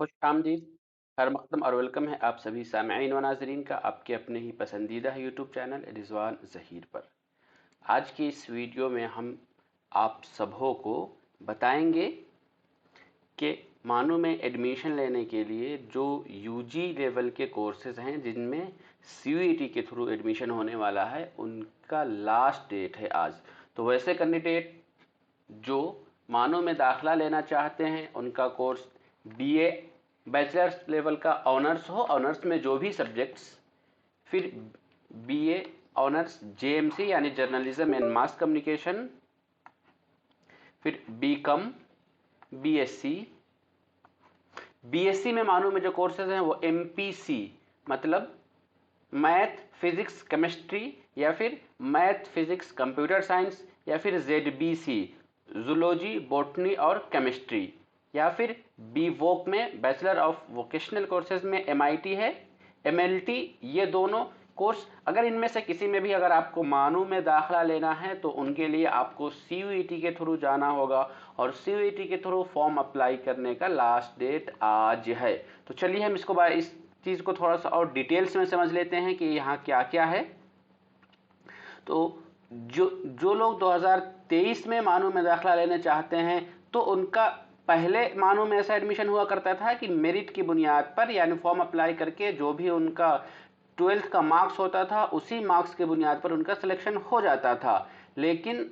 खुश आमदीद, हर मकदम और वेलकम है आप सभी सामईन व नाज़रीन का आपके अपने ही पसंदीदा यूट्यूब चैनल रिजवान ज़हीर पर। आज की इस वीडियो में हम आप सबों को बताएंगे कि मानो में एडमिशन लेने के लिए जो यूजी लेवल के कोर्सेज हैं जिनमें सीयूईटी के थ्रू एडमिशन होने वाला है उनका लास्ट डेट है आज। तो वैसे कैंडिडेट जो मानो में दाखला लेना चाहते हैं उनका कोर्स बीए बैचलर्स लेवल का ऑनर्स हो, ऑनर्स में जो भी सब्जेक्ट्स, फिर बीए ऑनर्स जेएमसी यानी जर्नलिज्म एंड मास कम्युनिकेशन, फिर बीकॉम, बीएससी। बीएससी में मानो में जो कोर्सेज हैं वो एमपीसी मतलब मैथ फिजिक्स केमिस्ट्री या फिर मैथ फिजिक्स कंप्यूटर साइंस या फिर जेडबीसी जूलॉजी बॉटनी और केमिस्ट्री, या फिर बी वोक में बैचलर ऑफ वोकेशनल कोर्सेज में एमआईटी है, एमएलटी। ये दोनों कोर्स अगर इनमें से किसी में भी अगर आपको मानो में दाखला लेना है तो उनके लिए आपको सीयूईटी के थ्रू जाना होगा और सीयूईटी के थ्रू फॉर्म अप्लाई करने का लास्ट डेट आज है। तो चलिए हम इसको इस चीज़ को थोड़ा सा और डिटेल्स में समझ लेते हैं कि यहाँ क्या क्या है। तो जो जो लोग 2023 में मानो में दाखला लेना चाहते हैं तो उनका पहले मानो में ऐसा एडमिशन हुआ करता था कि मेरिट की बुनियाद पर यानी फॉर्म अप्लाई करके जो भी उनका 12th का मार्क्स होता था उसी मार्क्स के बुनियाद पर उनका सिलेक्शन हो जाता था। लेकिन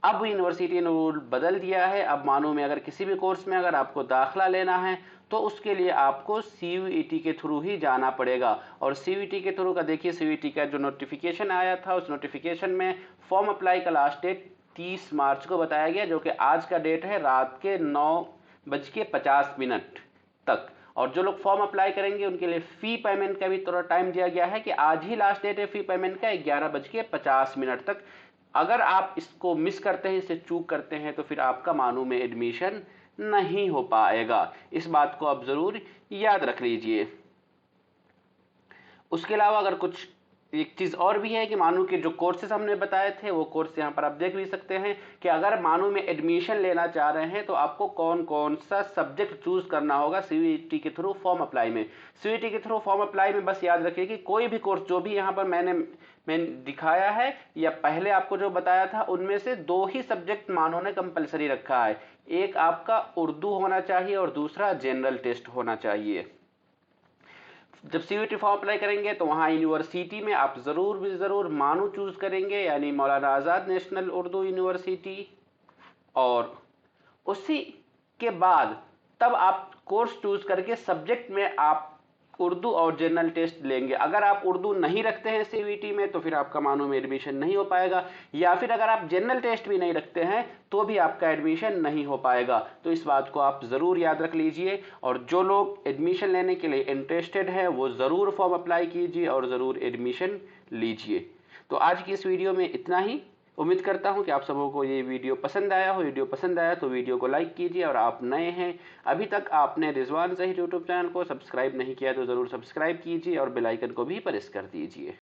अब यूनिवर्सिटी ने रूल बदल दिया है। अब मानो में अगर किसी भी कोर्स में अगर आपको दाखला लेना है तो उसके लिए आपको सीयूईटी के थ्रू ही जाना पड़ेगा। और सीयूईटी के थ्रू का देखिए, सीयूईटी का जो नोटिफिकेशन आया था उस नोटिफिकेशन में फॉर्म अप्लाई का लास्ट डेट 30 मार्च को बताया गया, जो कि आज का डेट है रात के 9:50 तक। और जो लोग फॉर्म अप्लाई करेंगे उनके लिए फ़ी पेमेंट का भी थोड़ा टाइम दिया गया है कि आज ही लास्ट डेट है फ़ी पेमेंट का 11:50 तक। अगर आप इसको मिस करते हैं, इसे चूक करते हैं तो फिर आपका मानो में एडमिशन नहीं हो पाएगा। इस बात को आप ज़रूर याद रख लीजिए। उसके अलावा अगर कुछ एक चीज़ और भी है कि मानो के जो कोर्सेज हमने बताए थे वो कोर्स यहाँ पर आप देख भी सकते हैं कि अगर मानो में एडमिशन लेना चाह रहे हैं तो आपको कौन कौन सा सब्जेक्ट चूज करना होगा सीयूईटी के थ्रू फॉर्म अप्लाई में। सीयूईटी के थ्रू फॉर्म अप्लाई में बस याद रखिए कि कोई भी कोर्स जो भी यहाँ पर मैंने दिखाया है या पहले आपको जो बताया था उनमें से 2 ही सब्जेक्ट मानो ने कंपलसरी रखा है। एक आपका उर्दू होना चाहिए और दूसरा जनरल टेस्ट होना चाहिए। जब सीयूईटी फॉर्म अप्लाई करेंगे तो वहाँ यूनिवर्सिटी में आप ज़रूर मानो चूज़ करेंगे यानी मौलाना आज़ाद नेशनल उर्दू यूनिवर्सिटी। और उसी के बाद तब आप कोर्स चूज़ करके सब्जेक्ट में आप उर्दू और जनरल टेस्ट लेंगे। अगर आप उर्दू नहीं रखते हैं सीयूईटी में तो फिर आपका मानो में एडमिशन नहीं हो पाएगा, या फिर अगर आप जनरल टेस्ट भी नहीं रखते हैं तो भी आपका एडमिशन नहीं हो पाएगा। तो इस बात को आप ज़रूर याद रख लीजिए। और जो लोग एडमिशन लेने के लिए इंटरेस्टेड हैं वो ज़रूर फॉर्म अप्लाई कीजिए और ज़रूर एडमिशन लीजिए। तो आज की इस वीडियो में इतना ही। उम्मीद करता हूं कि आप सबों को ये वीडियो पसंद आया हो। वीडियो पसंद आया तो वीडियो को लाइक कीजिए, और आप नए हैं अभी तक आपने रिजवान ज़हीर यूट्यूब चैनल को सब्सक्राइब नहीं किया तो ज़रूर सब्सक्राइब कीजिए और बेल आइकन को भी प्रेस कर दीजिए।